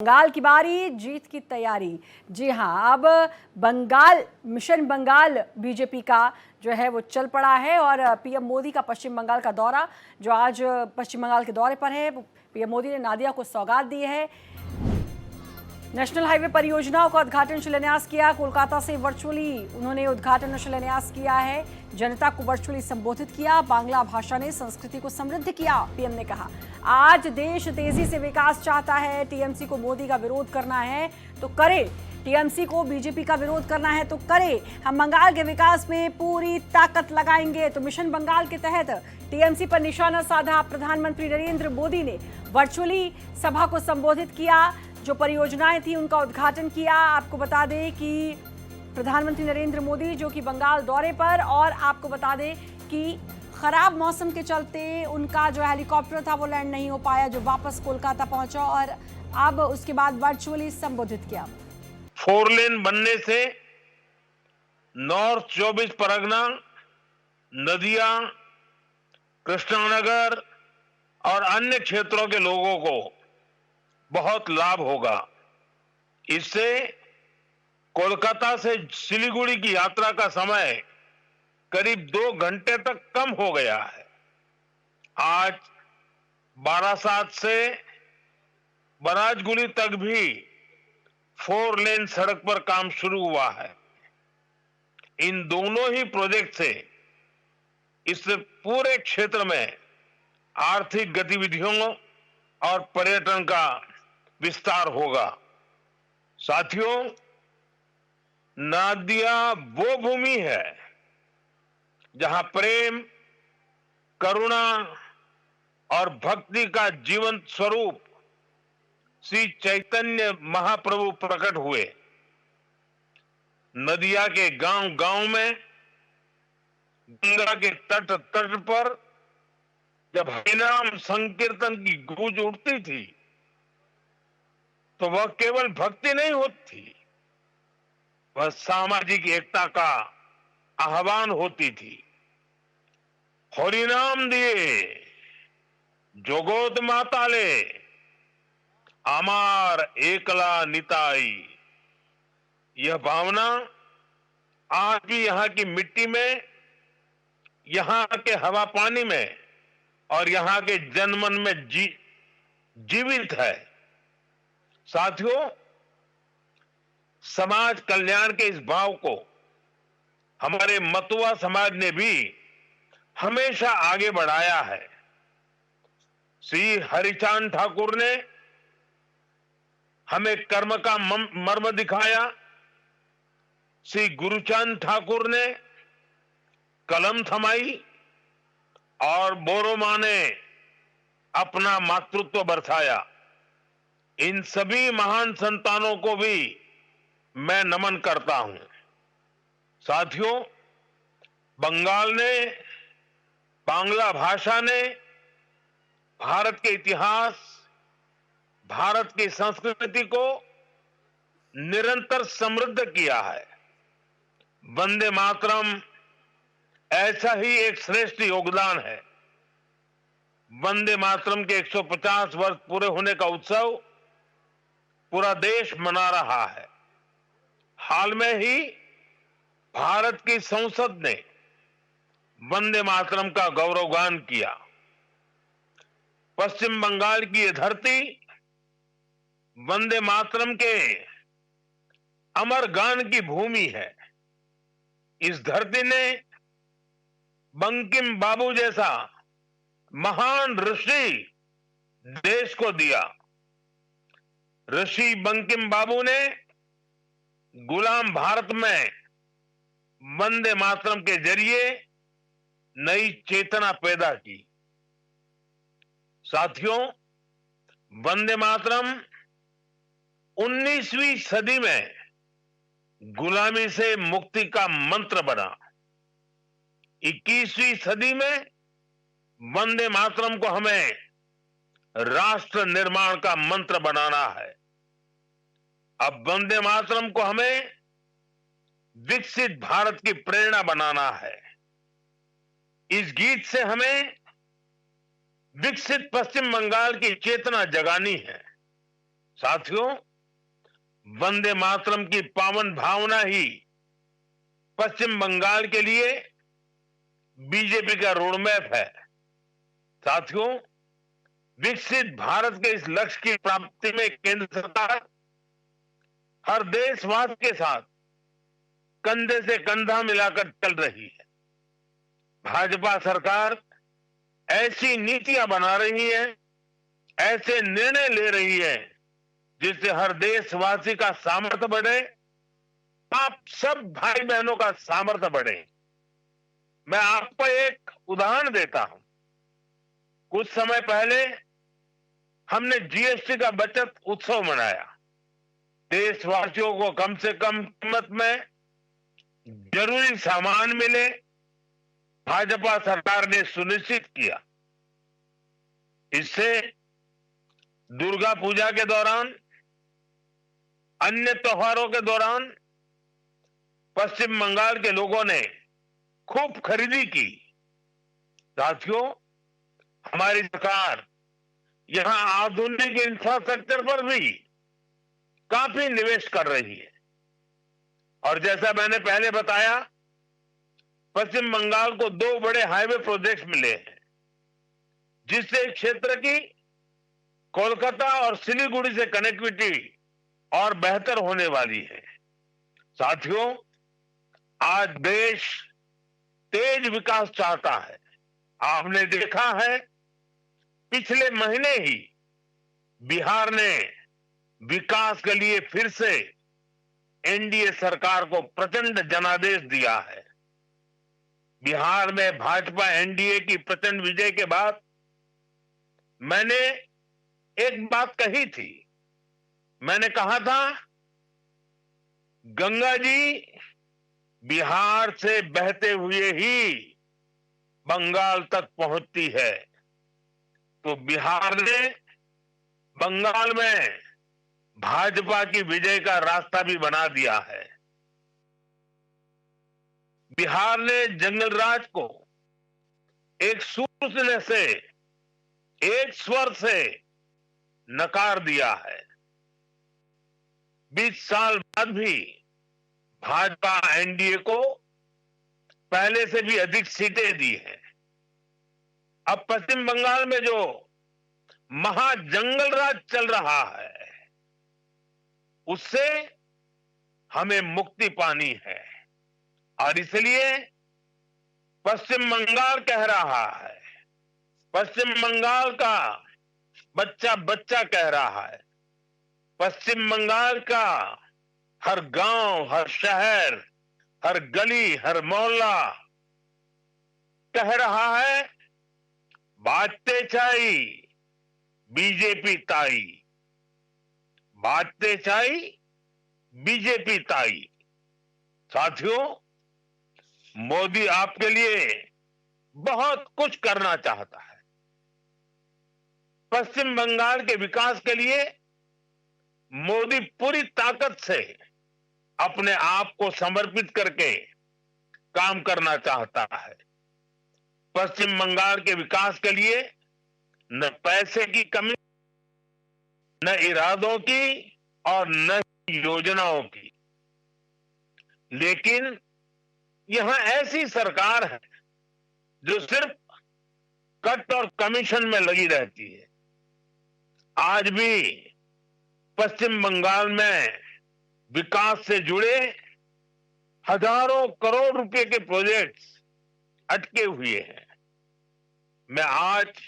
बंगाल की बारी, जीत की तैयारी। जी हाँ, अब बंगाल मिशन बंगाल बीजेपी का जो है वो चल पड़ा है और पीएम मोदी का पश्चिम बंगाल का दौरा जो आज पश्चिम बंगाल के दौरे पर है, पीएम मोदी ने नादिया को सौगात दी है। नेशनल हाईवे परियोजनाओं का उद्घाटन शिलान्यास किया। कोलकाता से वर्चुअली उन्होंने उद्घाटन और शिलान्यास किया है। जनता को वर्चुअली संबोधित किया। बांग्ला भाषा ने संस्कृति को समृद्ध किया, पीएम ने कहा। आज देश तेजी से विकास चाहता है। टीएमसी को मोदी का विरोध करना है तो करे, टीएमसी को बीजेपी का विरोध करना है तो करे। हम बंगाल के विकास में पूरी ताकत लगाएंगे। तो मिशन बंगाल के तहत टीएमसी पर निशाना साधा। प्रधानमंत्री नरेंद्र मोदी ने वर्चुअली सभा को संबोधित किया। जो परियोजनाएं थी उनका उद्घाटन किया। आपको बता दें कि प्रधानमंत्री नरेंद्र मोदी जो कि बंगाल दौरे पर, और आपको बता दें कि खराब मौसम के चलते उनका जो हेलीकॉप्टर था वो लैंड नहीं हो पाया, जो वापस कोलकाता पहुंचा और अब उसके बाद वर्चुअली संबोधित किया। 4 लेन बनने से नॉर्थ 24 परगना, नदिया, कृष्णानगर और अन्य क्षेत्रों के लोगों को बहुत लाभ होगा। इससे कोलकाता से सिलीगुड़ी की यात्रा का समय करीब 2 घंटे तक कम हो गया है। आज बारासात से बनासगुली तक भी 4 लेन सड़क पर काम शुरू हुआ है। इन दोनों ही प्रोजेक्ट से इस पूरे क्षेत्र में आर्थिक गतिविधियों और पर्यटन का विस्तार होगा। साथियों, नादिया वो भूमि है जहां प्रेम, करुणा और भक्ति का जीवंत स्वरूप श्री चैतन्य महाप्रभु प्रकट हुए। नदिया के गांव-गांव में, गंगा के तट तट पर जब हरिनाम संकीर्तन की गूंज उठती थी तो वह केवल भक्ति नहीं होती, वह सामाजिक एकता का आह्वान होती थी। हरिनाम दिए जोगोत माताले, आमार एकला निताई। यह भावना आज भी यहाँ की मिट्टी में, यहाँ के हवा पानी में और यहाँ के जनमन में जीवित है। साथियों, समाज कल्याण के इस भाव को हमारे मतुआ समाज ने भी हमेशा आगे बढ़ाया है। श्री हरिचांद ठाकुर ने हमें कर्म का मर्म दिखाया। श्री गुरुचांद ठाकुर ने कलम थमाई और बोरोमा ने अपना मातृत्व बरसाया। इन सभी महान संतानों को भी मैं नमन करता हूं। साथियों, बंगाल ने, बांग्ला भाषा ने भारत के इतिहास, भारत की संस्कृति को निरंतर समृद्ध किया है। वंदे मातरम ऐसा ही एक श्रेष्ठ योगदान है। वंदे मातरम के 150 वर्ष पूरे होने का उत्सव पूरा देश मना रहा है। हाल में ही भारत की संसद ने वंदे मातरम का गौरवगान किया। पश्चिम बंगाल की यह धरती वंदे मातरम के अमर गान की भूमि है। इस धरती ने बंकिम बाबू जैसा महान ऋषि देश को दिया। ऋषि बंकिम बाबू ने गुलाम भारत में वंदे मातरम के जरिए नई चेतना पैदा की। साथियों, वंदे मातरम 19वीं सदी में गुलामी से मुक्ति का मंत्र बना। 21वीं सदी में वंदे मातरम को हमें राष्ट्र निर्माण का मंत्र बनाना है। अब वंदे मातरम को हमें विकसित भारत की प्रेरणा बनाना है। इस गीत से हमें विकसित पश्चिम बंगाल की चेतना जगानी है। साथियों, वंदे मातरम की पावन भावना ही पश्चिम बंगाल के लिए बीजेपी का रोडमैप है। साथियों, विकसित भारत के इस लक्ष्य की प्राप्ति में केंद्र सरकार हर देशवासी के साथ कंधे से कंधा मिलाकर चल रही है। भाजपा सरकार ऐसी नीतियां बना रही है, ऐसे निर्णय ले रही है जिससे हर देशवासी का सामर्थ्य बढ़े, आप सब भाई बहनों का सामर्थ्य बढ़े। मैं आपको एक उदाहरण देता हूं। कुछ समय पहले हमने जीएसटी का बचत उत्सव मनाया। देशवासियों को कम से कम कीमत में जरूरी सामान मिले, भाजपा सरकार ने सुनिश्चित किया। इससे दुर्गा पूजा के दौरान, अन्य त्योहारों के दौरान पश्चिम बंगाल के लोगों ने खूब खरीदी की। साथियों, हमारी सरकार यहां आधुनिक इंफ्रास्ट्रक्चर पर भी काफी निवेश कर रही है। और जैसा मैंने पहले बताया, पश्चिम बंगाल को 2 बड़े हाईवे प्रोजेक्ट्स मिले हैं, जिससे इस क्षेत्र की कोलकाता और सिलीगुड़ी से कनेक्टिविटी और बेहतर होने वाली है। साथियों, आज देश तेज विकास चाहता है। आपने देखा है, पिछले महीने ही बिहार ने विकास के लिए फिर से एनडीए सरकार को प्रचंड जनादेश दिया है। बिहार में भाजपा एनडीए की प्रचंड विजय के बाद मैंने एक बात कही थी। मैंने कहा था, गंगा जी बिहार से बहते हुए ही बंगाल तक पहुंचती है। तो बिहार ने बंगाल में भाजपा की विजय का रास्ता भी बना दिया है। बिहार ने जंगल राज को एक सूत्र से, एक स्वर से नकार दिया है। 20 साल बाद भी भाजपा एनडीए को पहले से भी अधिक सीटें दी हैं। अब पश्चिम बंगाल में जो महाजंगल राज चल रहा है, उससे हमें मुक्ति पानी है। और इसलिए पश्चिम बंगाल कह रहा है, पश्चिम बंगाल का बच्चा बच्चा कह रहा है, पश्चिम बंगाल का हर गांव, हर शहर, हर गली, हर मोहल्ला कह रहा है, बाजते चाई बीजेपी ताई, बाजते चाई बीजेपी ताई। साथियों, मोदी आपके लिए बहुत कुछ करना चाहता है। पश्चिम बंगाल के विकास के लिए मोदी पूरी ताकत से अपने आप को समर्पित करके काम करना चाहता है। पश्चिम बंगाल के विकास के लिए न पैसे की कमी, न इरादों की और न योजनाओं की। लेकिन यहां ऐसी सरकार है जो सिर्फ कट और कमीशन में लगी रहती है। आज भी पश्चिम बंगाल में विकास से जुड़े हजारों करोड़ रुपए के प्रोजेक्ट्स अटके हुए हैं। मैं आज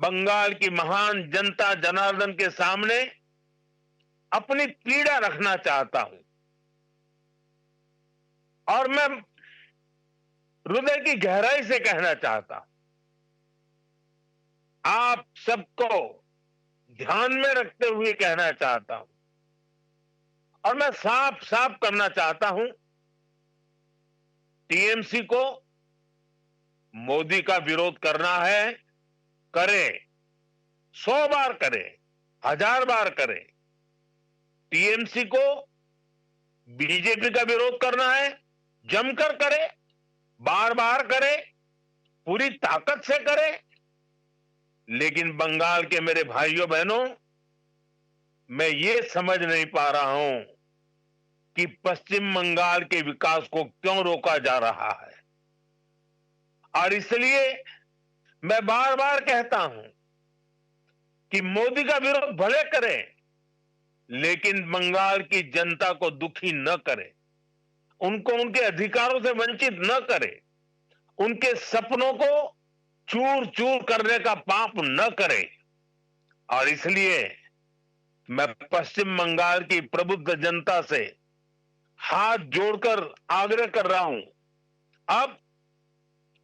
बंगाल की महान जनता जनार्दन के सामने अपनी पीड़ा रखना चाहता हूं और मैं हृदय की गहराई से कहना चाहता हूं, आप सबको ध्यान में रखते हुए कहना चाहता हूं और मैं साफ साफ करना चाहता हूं, टीएमसी को मोदी का विरोध करना है, करे, 100 बार करे, 1000 बार करे। टीएमसी को बीजेपी का विरोध करना है, जमकर करे, बार बार करे, पूरी ताकत से करे। लेकिन बंगाल के मेरे भाइयों बहनों, मैं ये समझ नहीं पा रहा हूं कि पश्चिम बंगाल के विकास को क्यों रोका जा रहा है। और इसलिए मैं बार बार कहता हूं कि मोदी का विरोध भले करें, लेकिन बंगाल की जनता को दुखी न करे, उनको उनके अधिकारों से वंचित न करे, उनके सपनों को चूर चूर करने का पाप न करे। और इसलिए मैं पश्चिम बंगाल की प्रबुद्ध जनता से हाथ जोड़कर आग्रह कर रहा हूं, अब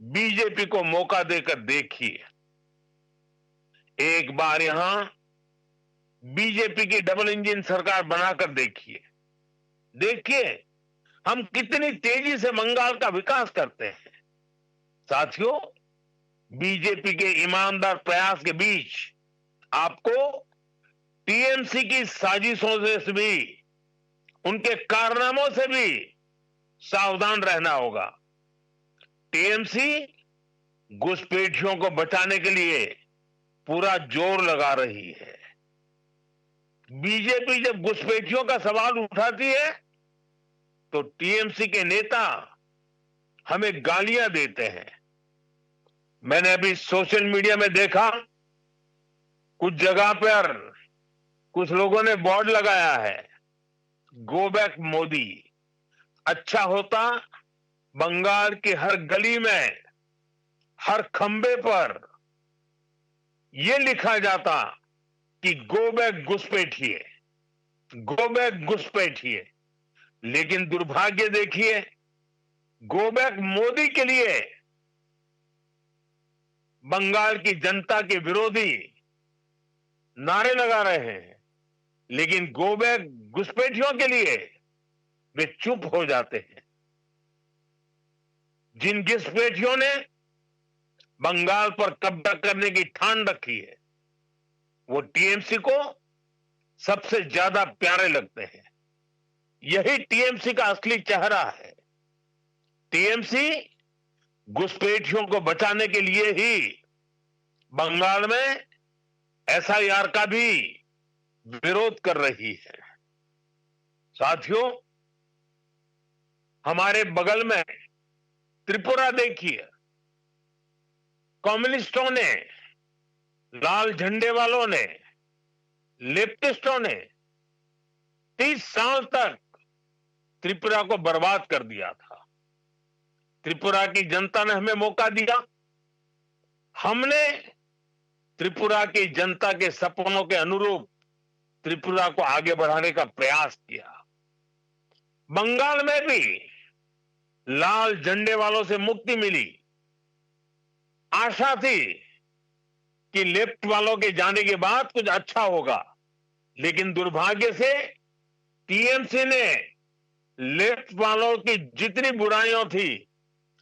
बीजेपी को मौका देकर देखिए। एक बार यहां बीजेपी की डबल इंजन सरकार बनाकर देखिए। देखिए हम कितनी तेजी से बंगाल का विकास करते हैं। साथियों, बीजेपी के ईमानदार प्रयास के बीच आपको टीएमसी की साजिशों से भी, उनके कारनामों से भी सावधान रहना होगा। टीएमसी घुसपैठियों को बचाने के लिए पूरा जोर लगा रही है। बीजेपी जब घुसपैठियों का सवाल उठाती है तो टीएमसी के नेता हमें गालियां देते हैं। मैंने अभी सोशल मीडिया में देखा, कुछ जगह पर कुछ लोगों ने बोर्ड लगाया है, गो बैक मोदी। अच्छा होता बंगाल की हर गली में, हर खंबे पर यह लिखा जाता कि गो बैक घुसपैठिए, गो बैक घुसपैठिए। लेकिन दुर्भाग्य देखिए, गो बैक मोदी के लिए बंगाल की जनता के विरोधी नारे लगा रहे हैं, लेकिन गो बैक घुसपैठियों के लिए वे चुप हो जाते हैं। जिन घुसपैठियों ने बंगाल पर कब्जा करने की ठान रखी है, वो टीएमसी को सबसे ज्यादा प्यारे लगते हैं। यही टीएमसी का असली चेहरा है। टीएमसी घुसपैठियों को बचाने के लिए ही बंगाल में एसआईआर का भी विरोध कर रही है। साथियों, हमारे बगल में त्रिपुरा देखिए, कम्युनिस्टों ने, लाल झंडे वालों ने, लेफ्टिस्टों ने 30 साल तक त्रिपुरा को बर्बाद कर दिया था। त्रिपुरा की जनता ने हमें मौका दिया, हमने त्रिपुरा की जनता के सपनों के अनुरूप त्रिपुरा को आगे बढ़ाने का प्रयास किया। बंगाल में भी लाल झंडे वालों से मुक्ति मिली। आशा थी कि लेफ्ट वालों के जाने के बाद कुछ अच्छा होगा, लेकिन दुर्भाग्य से टीएमसी ने लेफ्ट वालों की जितनी बुराइयां थी,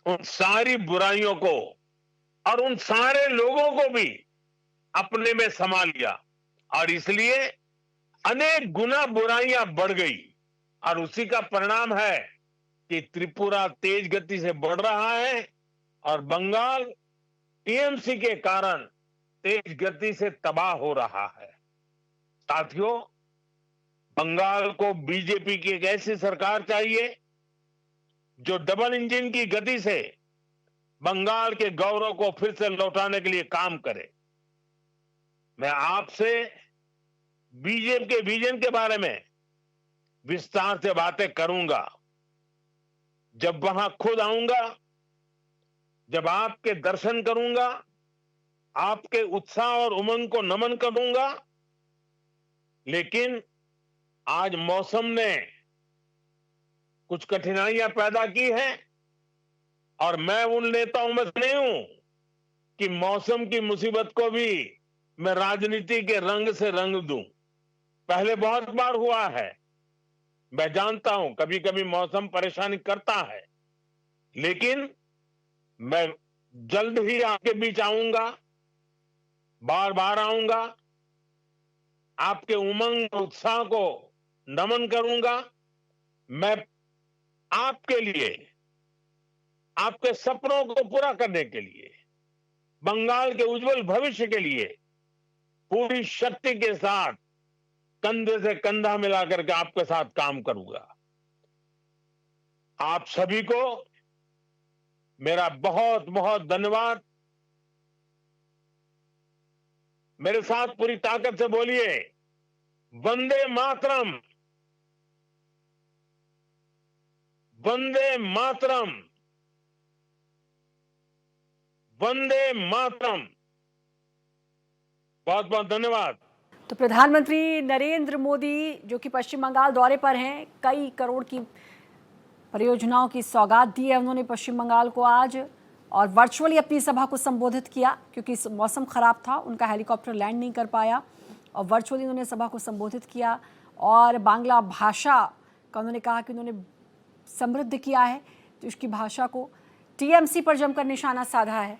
उन सारी बुराइयों को और उन सारे लोगों को भी अपने में समा लिया, और इसलिए अनेक गुना बुराइयां बढ़ गई। और उसी का परिणाम है कि त्रिपुरा तेज गति से बढ़ रहा है और बंगाल टीएमसी के कारण तेज गति से तबाह हो रहा है। साथियों, बंगाल को बीजेपी की एक ऐसी सरकार चाहिए जो डबल इंजन की गति से बंगाल के गौरव को फिर से लौटाने के लिए काम करे। मैं आपसे बीजेपी के विजन के बारे में विस्तार से बातें करूंगा। जब वहां खुद आऊंगा, जब आपके दर्शन करूंगा, आपके उत्साह और उमंग को नमन करूंगा। लेकिन आज मौसम ने कुछ कठिनाइयां पैदा की हैं, और मैं उन नेताओं में से नहीं हूं कि मौसम की मुसीबत को भी मैं राजनीति के रंग से रंग दूं। पहले बहुत बार हुआ है, मैं जानता हूं कभी कभी मौसम परेशानी करता है, लेकिन मैं जल्द ही आपके बीच आऊंगा, बार बार आऊंगा, आपके उमंग उत्साह को नमन करूंगा। मैं आपके लिए, आपके सपनों को पूरा करने के लिए, बंगाल के उज्जवल भविष्य के लिए पूरी शक्ति के साथ कंधे से कंधा मिलाकर के आपके साथ काम करूंगा। आप सभी को मेरा बहुत बहुत धन्यवाद। मेरे साथ पूरी ताकत से बोलिए, वंदे मातरम, वंदे मातरम, वंदे मातरम। बहुत बहुत धन्यवाद। तो प्रधानमंत्री नरेंद्र मोदी जो कि पश्चिम बंगाल दौरे पर हैं, कई करोड़ की परियोजनाओं की सौगात दी है उन्होंने पश्चिम बंगाल को आज, और वर्चुअली अपनी सभा को संबोधित किया क्योंकि मौसम खराब था, उनका हेलीकॉप्टर लैंड नहीं कर पाया, और वर्चुअली उन्होंने सभा को संबोधित किया। और बांग्ला भाषा का उन्होंने कहा कि उन्होंने समृद्ध किया है, तो इसकी भाषा को टीएमसी पर जमकर निशाना साधा है।